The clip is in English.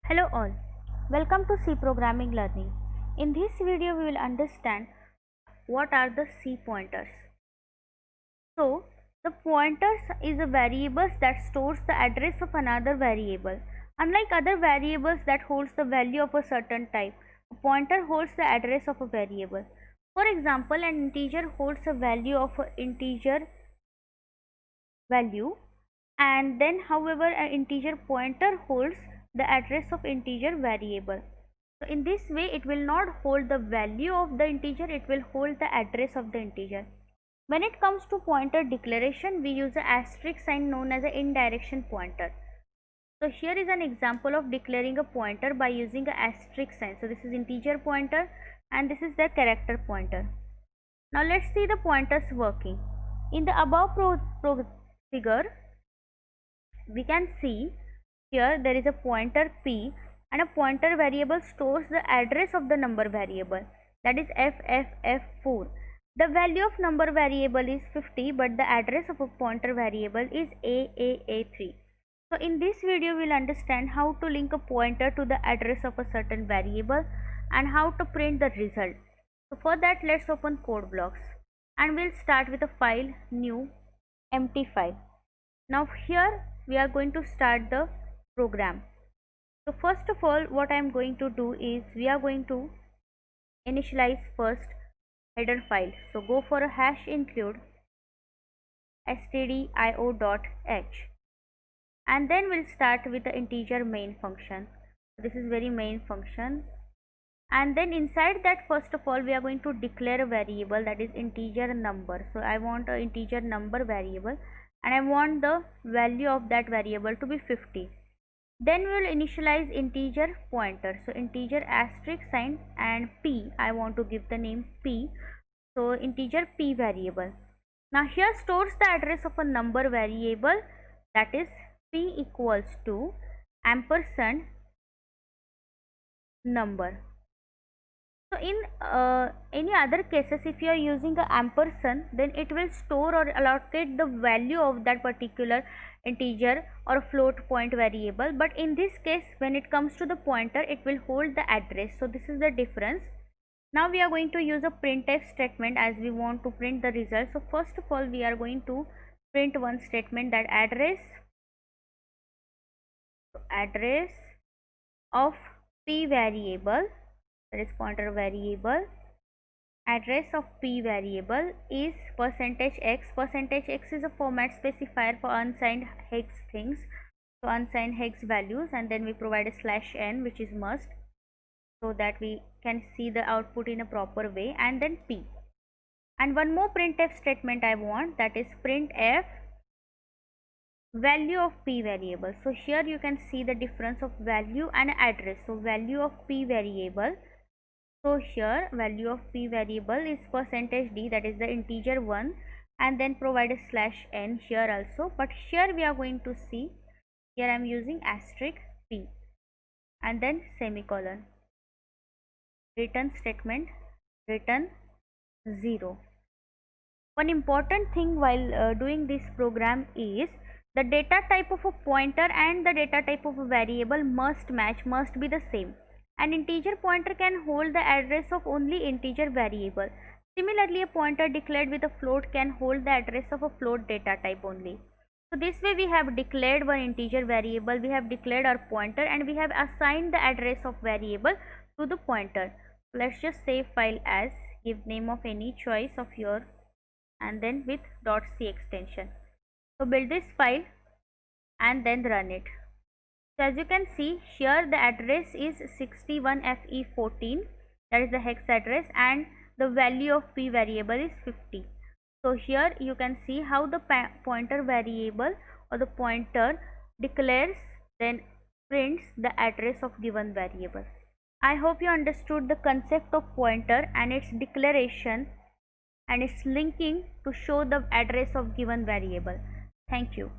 Hello all, welcome to C Programming Learning. In this video we will understand what are the C pointers. So the pointers is a variables that stores the address of another variable. Unlike other variables that holds the value of a certain type, a pointer holds the address of a variable. For example, an integer holds a value of an integer value, and then however an integer pointer holds the address of integer variable. So in this way it will not hold the value of the integer, it will hold the address of the integer. When it comes to pointer declaration, we use a asterisk sign known as an indirection pointer. So here is an example of declaring a pointer by using a asterisk sign. So this is integer pointer and this is the character pointer. Now let's see the pointers working. In the above figure, we can see here there is a pointer p, and a pointer variable stores the address of the number variable, that is fff4. The value of number variable is 50, but the address of a pointer variable is aaa3. So in this video we will understand how to link a pointer to the address of a certain variable and how to print the result. So for that, let's open code blocks and we'll start with a file, new empty file. Now here we are going to start the program. So first of all, what I am going to do is we are going to initialize first header file. So go for a hash include stdio.h, and then we'll start with the integer main function. This is very main function, and then inside that, first of all, we are going to declare a variable, that is integer number. So I want an integer number variable and I want the value of that variable to be 50. Then we will initialize integer pointer. So integer asterisk sign and p, I want to give the name p. So integer p variable. Now here stores the address of a number variable, that is p equals to ampersand number. So in any other cases, if you are using a ampersand, then it will store or allocate the value of that particular integer or float point variable, but in this case when it comes to the pointer, it will hold the address. So this is the difference. Now we are going to use a printf statement as we want to print the result. So first of all, we are going to print one statement, that address of p variable, that is pointer variable, address of p variable is %x. %x is a format specifier for unsigned hex things, so unsigned hex values, and then we provide a /n, which is must, so that we can see the output in a proper way, and then p. And one more printf statement I want, that is printf value of p variable. So here you can see the difference of value and address. So value of p variable, so here value of p variable is %d, that is the integer one, and then provide a /n here also, but here we are going to see, here I am using asterisk p and then semicolon. Return statement, return 0. One important thing while doing this program is the data type of a pointer and the data type of a variable must match, must be the same. An integer pointer can hold the address of only integer variable. Similarly, a pointer declared with a float can hold the address of a float data type only. So this way we have declared one integer variable, we have declared our pointer, and we have assigned the address of variable to the pointer. Let's just save file as, give name of any choice of your, and then with .c extension. So build this file and then run it. So as you can see here, the address is 61fe14, that is the hex address, and the value of p variable is 50. So here you can see how the pointer variable or the pointer declares, then prints the address of given variable. I hope you understood the concept of pointer and its declaration and its linking to show the address of given variable. Thank you.